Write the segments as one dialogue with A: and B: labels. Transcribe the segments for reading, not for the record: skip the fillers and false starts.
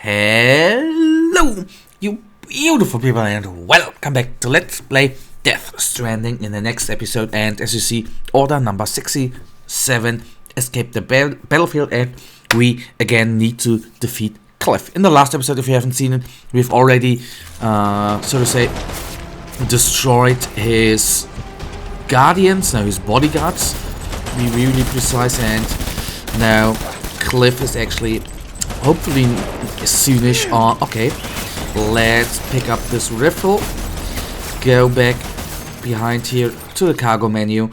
A: Hello, you beautiful people, and welcome back to Let's Play Death Stranding in the next episode. And as you see, order number 67 escaped the battlefield, and we again need to defeat Cliff. In the last episode, if you haven't seen it, we've already, so to say, destroyed his guardians, now his bodyguards, to be really precise, and now Cliff is actually hopefully soonish on. Okay, let's pick up this rifle, go back behind here to the cargo menu.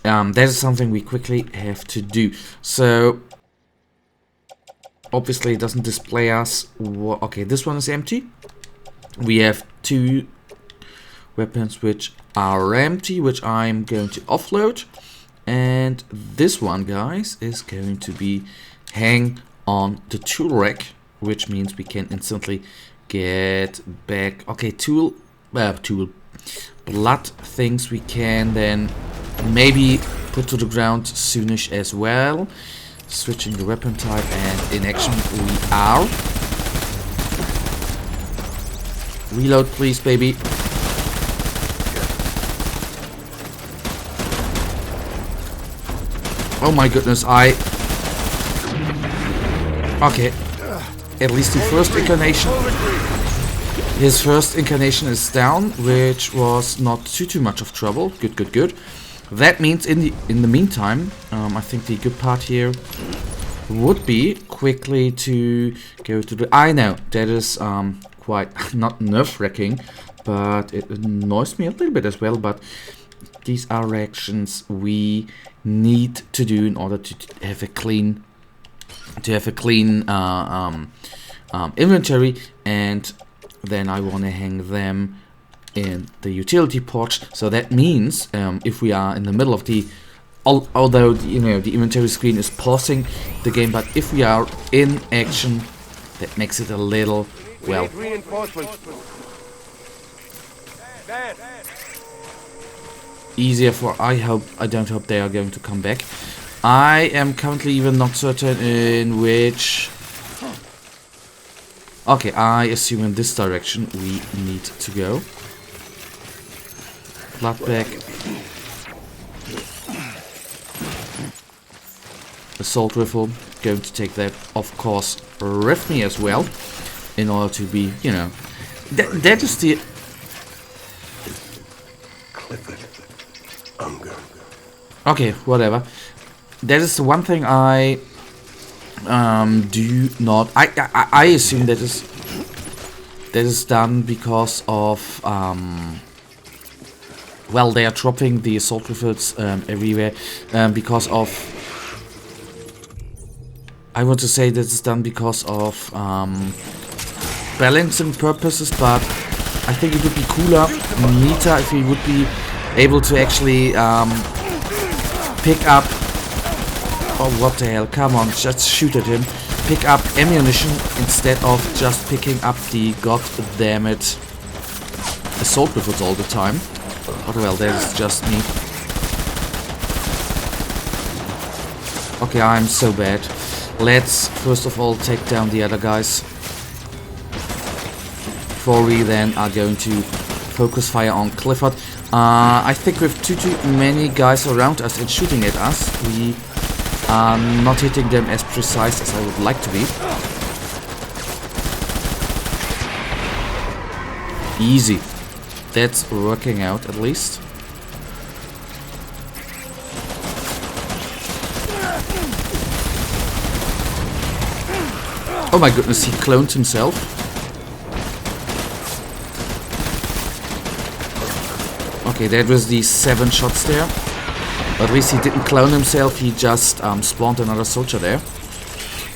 A: That is something we quickly have to do. So obviously it doesn't display us. Okay, this one is empty. We have two weapons which are empty, which I'm going to offload, and this one, guys, is going to be hang on the tool rack, which means we can instantly get back. Okay, tool blood things we can then maybe put to the ground soonish as well. Switching the weapon type, and in action we are. Reload, please, baby. Oh my goodness, okay, at least the first incarnation. His first incarnation is down, which was not too much of trouble. Good. That means in the meantime, I think the good part here would be quickly to go to the. I know that is quite not nerve-wracking, but it annoys me a little bit as well. But these are actions we need to do in order to have a clean inventory, and then I want to hang them in the utility port. So that means if we are in the middle of the, although the inventory screen is pausing the game, but if we are in action, that makes it a little, well, easier for. I don't hope they are going to come back. I am currently even not certain in which. Okay, I assume in this direction we need to go. Blood bag. Assault rifle. Going to take that, of course, with me as well, in order to be, that is the. Okay, whatever. That is the one thing I do not. I assume that is done because of well, they are dropping the assault rifles everywhere because of. I want to say that it's done because of balancing purposes, but I think it would be cooler, neater, if we would be able to actually pick up. Oh, what the hell, come on, just shoot at him. Pick up ammunition instead of just picking up the goddammit assault rifles all the time. Oh well, that is just me. Okay, I'm so bad. Let's first of all take down the other guys, before we then are going to focus fire on Clifford. I think with too many guys around us and shooting at us, we are not hitting them as precise as I would like to be. Easy. That's working out at least. Oh my goodness, he cloned himself. Okay, that was the 7 shots there. At least he didn't clone himself, he just spawned another soldier there.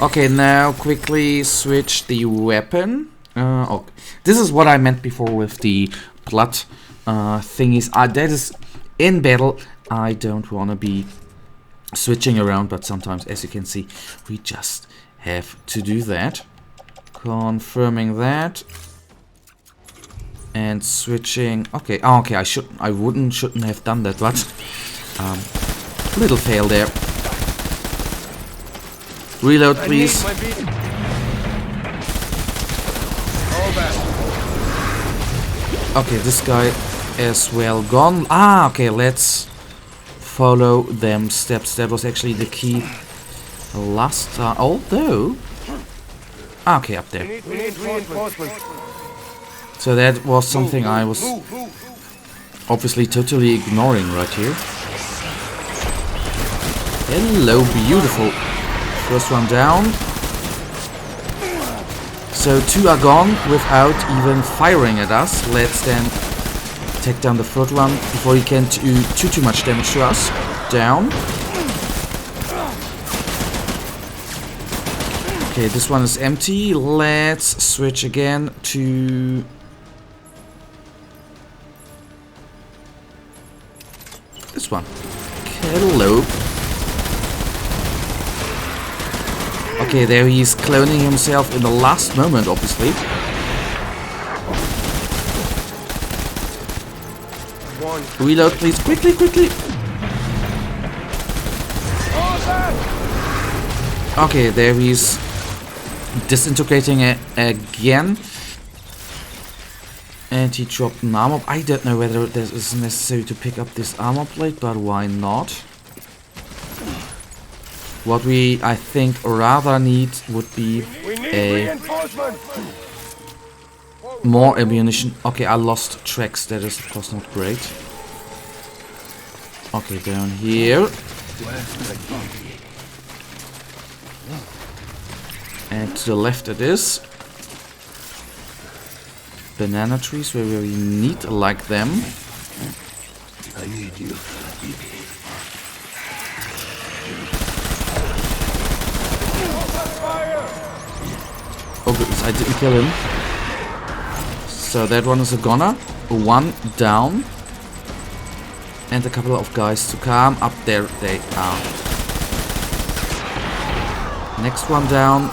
A: Okay, now quickly switch the weapon. Oh, this is what I meant before with the blood thingies. That is in battle. I don't want to be switching around, but sometimes, as you can see, we just have to do that. Confirming that. And switching. Okay, okay, I shouldn't have done that, but little fail there. Reload, please. Okay, this guy is well gone. Ah, okay, let's follow them steps. That was actually the key last time. Although... Okay, up there.
B: We need reinforcements.
A: So that was something I was obviously totally ignoring right here. Hello, beautiful. First one down. So 2 are gone without even firing at us. Let's then take down the third one before he can do too much damage to us. Down. Okay, this one is empty. Let's switch again to... this one. Hello. Okay, there he is cloning himself in the last moment, obviously. Reload, please. Quickly, quickly. Okay, there he is disintegrating it again. And he dropped an armor. I don't know whether it is necessary to pick up this armor plate, but why not? What we, I think, rather need would be a more ammunition. Okay, I lost tracks. That is, of course, not great. Okay, down here. And to the left it is. Banana trees were very neat, like them.
C: I need you.
A: Oh goodness, I didn't kill him. So that one is a goner. One down. And a couple of guys to come. Up there they are. Next one down.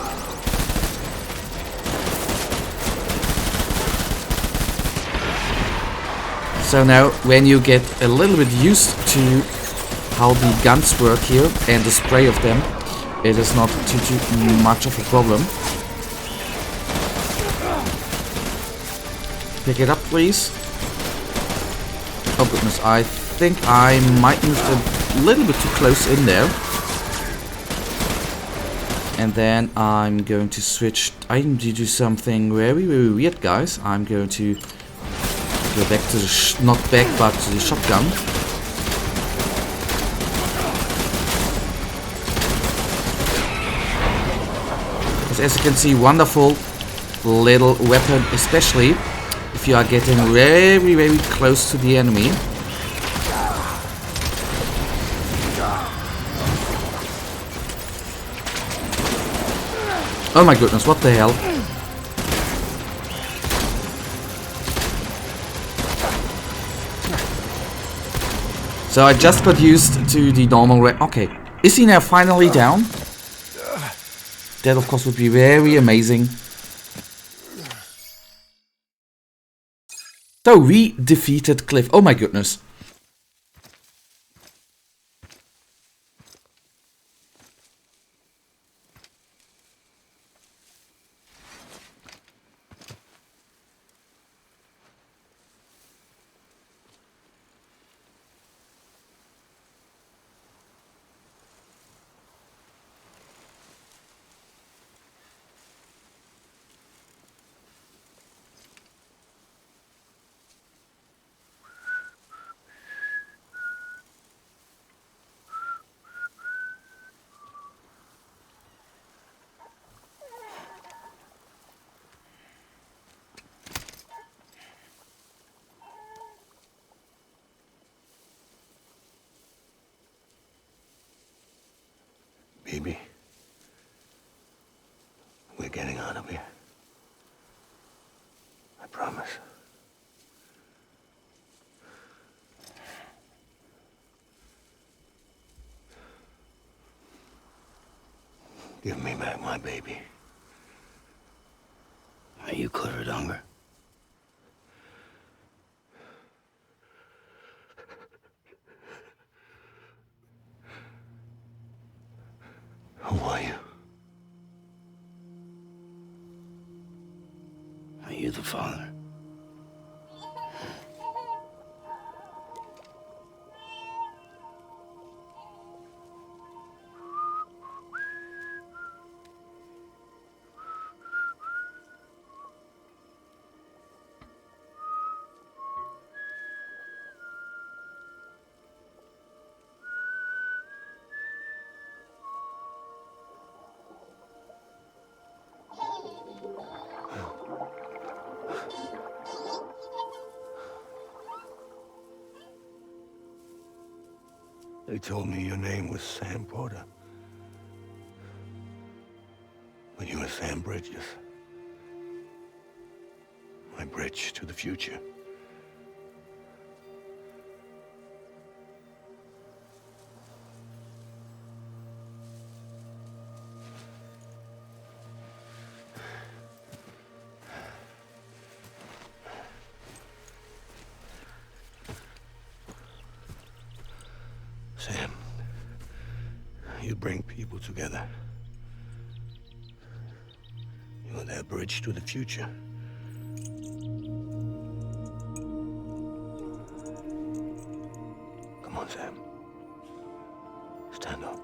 A: So now, when you get a little bit used to how the guns work here and the spray of them, it is not too much of a problem. Pick it up, please. Oh goodness, I think I might move a little bit too close in there. And then I'm going to switch. I'm going to do something very weird, guys. I'm going to go back to the not back, but to the shotgun. As you can see, wonderful little weapon, especially if you are getting very close to the enemy. Oh my goodness, what the hell? So I just got used to the normal okay. Is he now finally down? That of course would be very amazing. So we defeated Cliff. Oh my goodness.
C: Baby, we're getting out of here. I promise. Give me back my baby. Are you clear of hunger? Who are you? Are you the father? They told me your name was Sam Porter. But you were Sam Bridges. My bridge to the future. Sam, you bring people together. You're their bridge to the future. Come on, Sam. Stand up.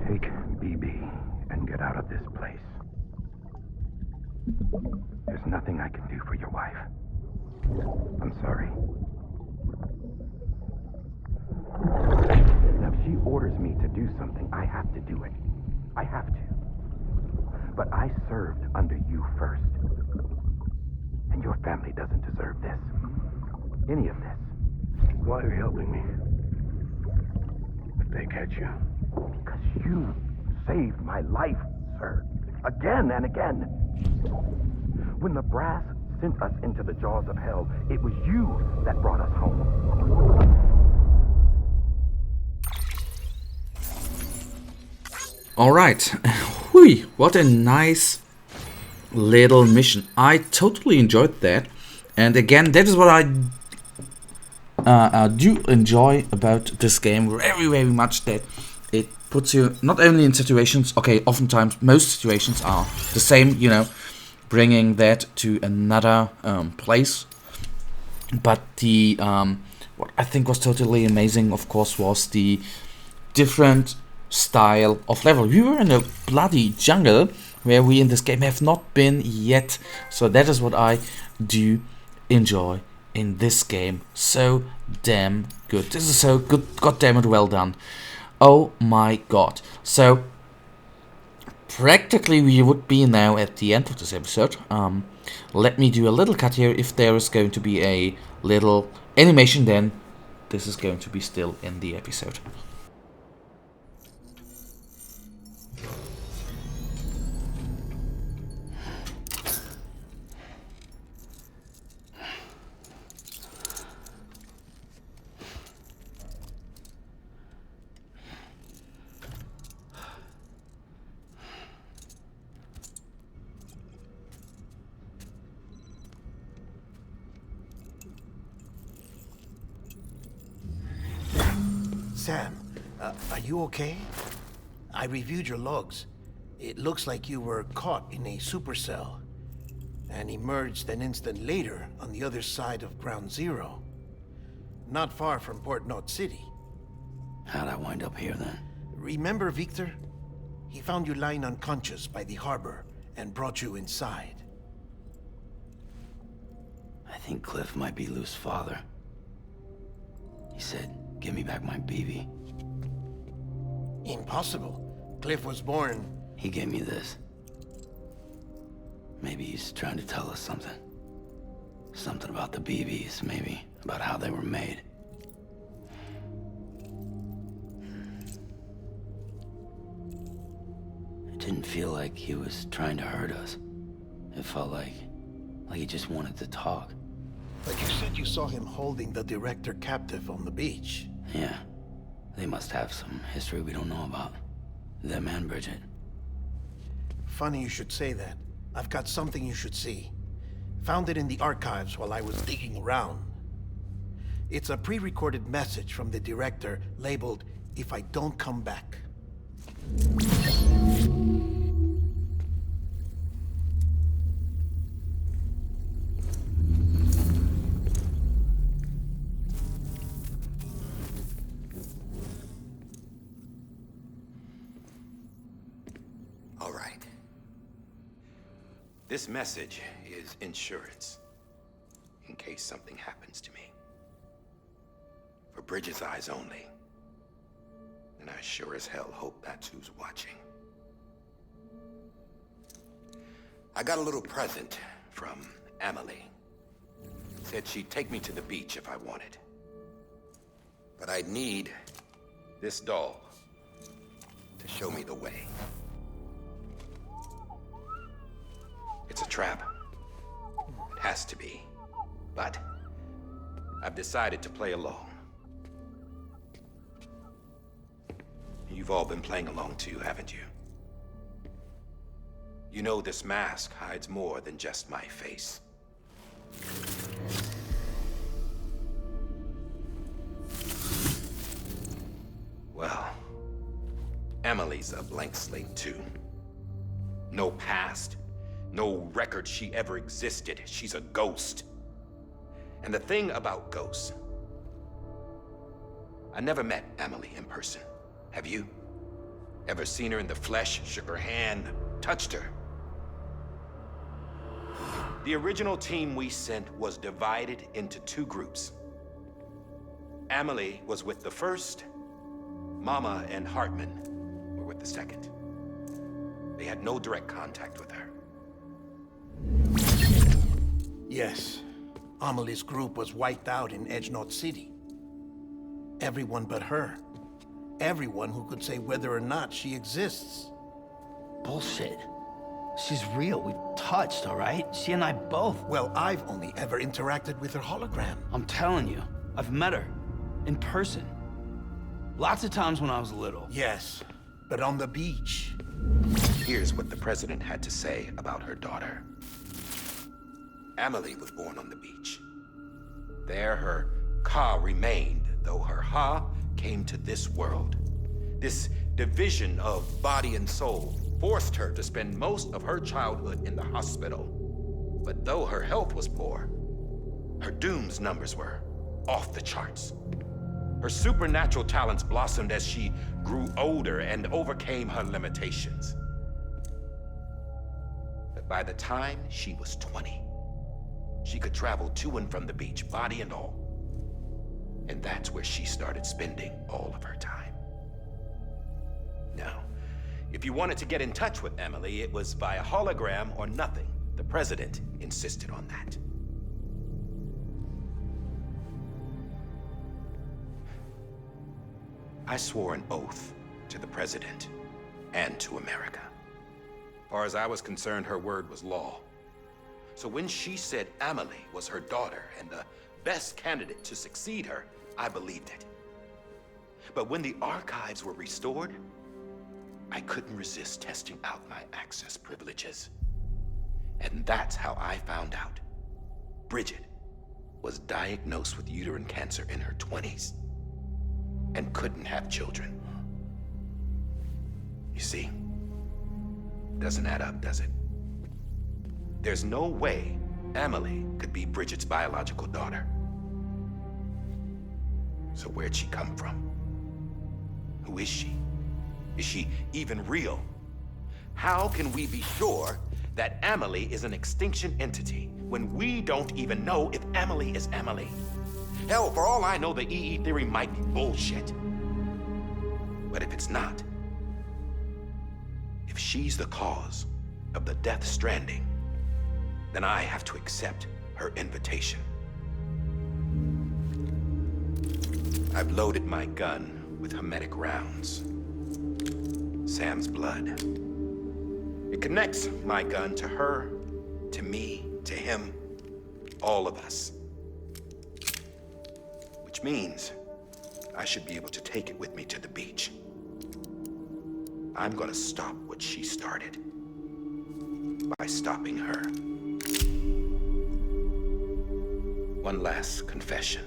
B: Take BB and get out of this place. There's nothing I can do for your wife. I'm sorry. Now, if she orders me to do something, I have to do it. I have to. But I served under you first. And your family doesn't deserve this. Any of this.
C: Why are you helping me? If they catch you.
B: Because you saved my life, sir. Again and again. When the brass sent us into the jaws of hell, it was you that brought us home.
A: Alright. Hui, what a nice little mission. I totally enjoyed that. And again, that is what I do enjoy about this game very, very much, that it puts you not only in situations, okay, oftentimes most situations are the same, you know, bringing that to another place, but the what I think was totally amazing, of course, was the different style of level. We were in a bloody jungle where we in this game have not been yet, so that is what I do enjoy in this game. So damn good. This is so good, goddamn it, well done. Oh my god. So practically we would be now at the end of this episode. Let me do a little cut here. If there is going to be a little animation, then this is going to be still in the episode.
D: Sam, are you okay? I reviewed your logs. It looks like you were caught in a supercell and emerged an instant later on the other side of Ground Zero. Not far from Port Knot City.
C: How'd I wind up here then?
D: Remember Victor? He found you lying unconscious by the harbor and brought you inside.
C: I think Cliff might be Lou's father. He said, "Give me back my BB."
D: Impossible. Cliff was born...
C: He gave me this. Maybe he's trying to tell us something. Something about the BBs, maybe. about how they were made. It didn't feel like he was trying to hurt us. It felt like he just wanted to talk.
D: But you said you saw him holding the director captive on the beach.
C: Yeah. They must have some history we don't know about. Them and Bridget.
D: Funny you should say that. I've got something you should see. Found it in the archives while I was digging around. It's a pre-recorded message from the director labeled, "If I don't come back."
B: All right. This message is insurance, in case something happens to me. For Bridget's eyes only. And I sure as hell hope that's who's watching. I got a little present from Emily. Said she'd take me to the beach if I wanted. But I'd need this doll to show me the way. It's a trap. It has to be. But I've decided to play along. You've all been playing along too, haven't you? You know this mask hides more than just my face. Well, Emily's a blank slate too. No past, no record she ever existed. She's a ghost. And the thing about ghosts, I never met Emily in person. Have you? Ever seen her in the flesh, shook her hand, touched her? The original team we sent was divided into two groups. Emily was with the first. Mama and Hartman were with the second. They had no direct contact with her.
D: Yes. Amelie's group was wiped out in Edge Knot City. Everyone but her. Everyone who could say whether or not she exists.
C: Bullshit. She's real. We've touched, all right? She and I both.
D: Well, I've only ever interacted with her hologram.
C: I'm telling you, I've met her. In person. Lots of times when I was little.
D: Yes, but on the beach.
B: Here's what the president had to say about her daughter. Emily was born on the beach. There her Ka remained, though her Ha came to this world. This division of body and soul forced her to spend most of her childhood in the hospital. But though her health was poor, her Doom's numbers were off the charts. Her supernatural talents blossomed as she grew older and overcame her limitations. But by the time she was 20, she could travel to and from the beach, body and all. And that's where she started spending all of her time. Now, if you wanted to get in touch with Emily, it was via hologram or nothing. The president insisted on that. I swore an oath to the president and to America. As far as I was concerned, her word was law. So when she said Emily was her daughter and the best candidate to succeed her, I believed it. But when the archives were restored, I couldn't resist testing out my access privileges. And that's how I found out Bridget was diagnosed with uterine cancer in her 20s and couldn't have children. You see, doesn't add up, does it? There's no way Emily could be Bridget's biological daughter. So where'd she come from? Who is she? Is she even real? How can we be sure that Emily is an extinction entity when we don't even know if Emily is Emily? Hell, for all I know, the EE theory might be bullshit. But if it's not, if she's the cause of the death stranding, then I have to accept her invitation. I've loaded my gun with hermetic rounds. Sam's blood. It connects my gun to her, to me, to him, all of us. Which means I should be able to take it with me to the beach. I'm gonna stop what she started by stopping her. One last confession.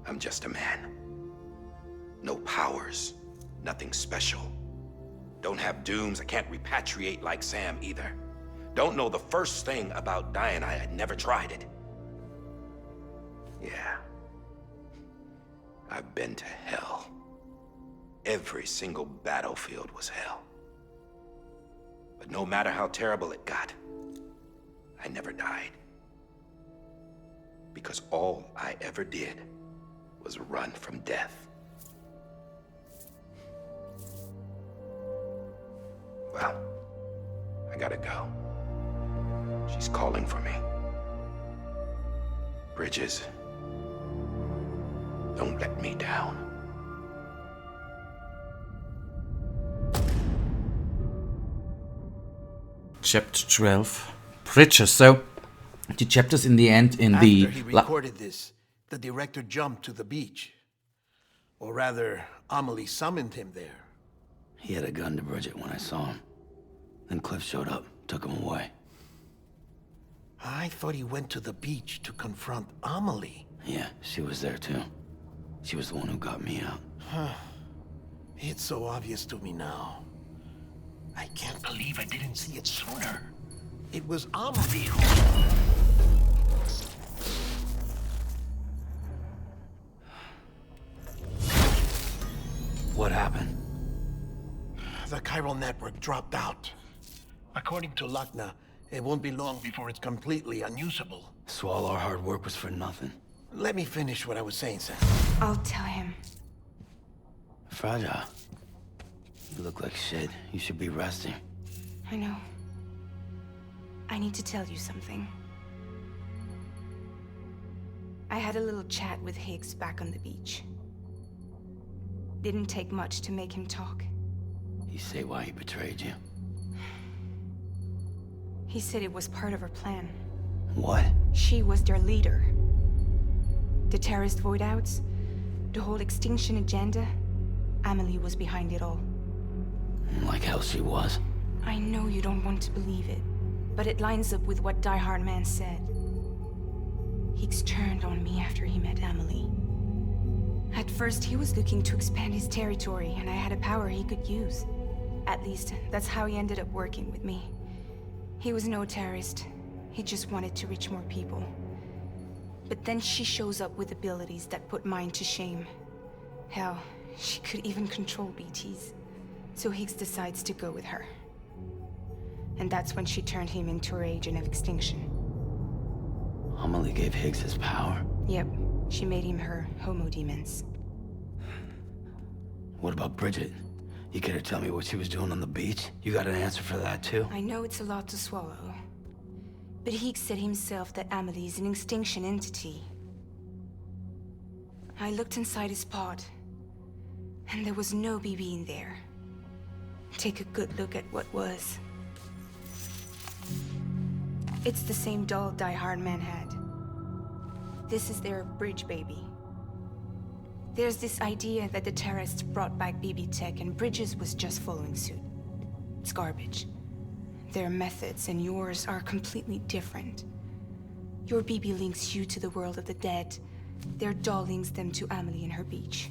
B: I'm just a man. No powers, nothing special. Don't have dooms, I can't repatriate like Sam either. Don't know the first thing about dying, I had never tried it. Yeah. I've been to hell. Every single battlefield was hell. But no matter how terrible it got, I never died. Because all I ever did was run from death. Well, I gotta go. She's calling for me. Bridges, don't let me down.
A: Chapter 12. Bridges. So, the chapters in the end in
D: After
A: the...
D: he recorded this, the director jumped to the beach. Or rather, Amelie summoned him there.
C: He had a gun to Bridget when I saw him. Then Cliff showed up, took him away.
D: I thought he went to the beach to confront Amelie.
C: Yeah, she was there too. She was the one who got me out.
D: It's so obvious to me now. I can't believe I didn't see it sooner. It was Amelie who...
C: What happened?
D: The chiral network dropped out. According to Lachna, it won't be long before it's completely unusable.
C: So all our hard work was for nothing.
D: Let me finish what I was saying, Sam.
E: I'll tell him.
C: Fragile. You look like shit. You should be resting.
E: I know. I need to tell you something. I had a little chat with Higgs back on the beach. Didn't take much to make him talk.
C: You say why he betrayed you?
E: He said it was part of her plan.
C: What?
E: She was their leader. The terrorist void-outs, the whole extinction agenda, Amelie was behind it all.
C: Like hell she was.
E: I know you don't want to believe it, but it lines up with what Die Hard Man said. Higgs turned on me after he met Amelie. At first, he was looking to expand his territory, and I had a power he could use. At least, that's how he ended up working with me. He was no terrorist. He just wanted to reach more people. But then she shows up with abilities that put mine to shame. Hell, she could even control BTs. So Higgs decides to go with her. And that's when she turned him into her agent of extinction.
C: Amelie gave Higgs his power.
E: Yep, she made him her homo demons.
C: What about Bridget? You care to tell me what she was doing on the beach? You got an answer for that too?
E: I know it's a lot to swallow. But Higgs said himself that Amelie is an extinction entity. I looked inside his pod, and there was no BB in there. Take a good look at what was. It's the same doll Die Hard Man had. This is their bridge baby. There's this idea that the terrorists brought back BB tech and Bridges was just following suit. It's garbage. Their methods and yours are completely different. Your BB links you to the world of the dead. Their doll links them to Amelie and her beach.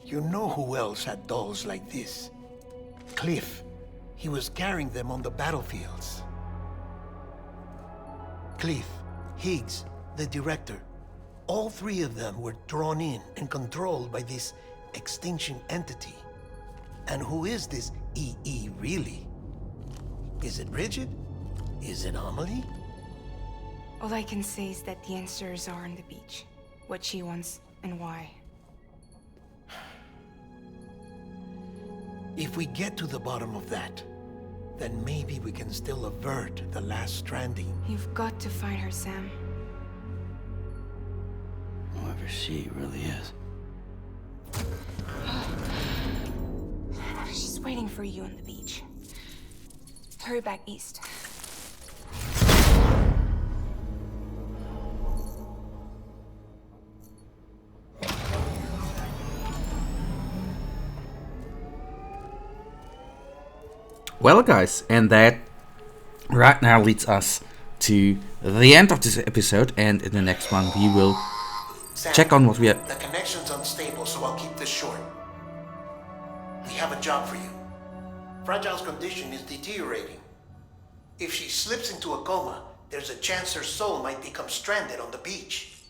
D: You know who else had dolls like this? Cliff. He was carrying them on the battlefields. Cliff, Higgs, the director. All three of them were drawn in and controlled by this extinction entity. And who is this EE really? Is it Bridget? Is it Amelie?
E: All I can say is that the answers are on the beach. What she wants and why.
D: If we get to the bottom of that, then maybe we can still avert the last stranding.
E: You've got to find her, Sam.
C: Whoever she really is.
E: She's waiting for you on the beach. Hurry back east.
A: Well, guys, and that right now leads us to the end of this episode, and in the next one we will
D: Sam,
A: check on what we have.
D: The connection's unstable, so I'll keep this short. We have a job for you. Fragile's condition is deteriorating. If she slips into a coma, there's a chance her soul might become stranded on the beach.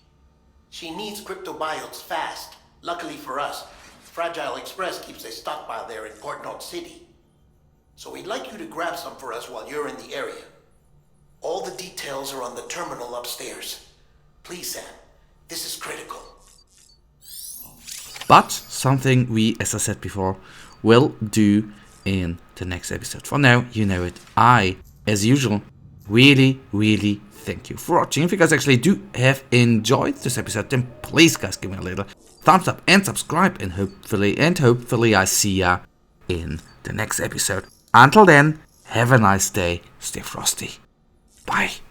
D: She needs cryptobiotes fast. Luckily for us, Fragile Express keeps a stockpile there in Port North City. So we'd like you to grab some for us while you're in the area. All the details are on the terminal upstairs. Please, Sam, this is critical.
A: But something we, as I said before, will do in the next episode. For now, you know it. I, as usual, really thank you for watching. If you guys actually do have enjoyed this episode, then please guys give me a little thumbs up and subscribe, and hopefully I see ya in the next episode. Until then, have a nice day, stay frosty. Bye.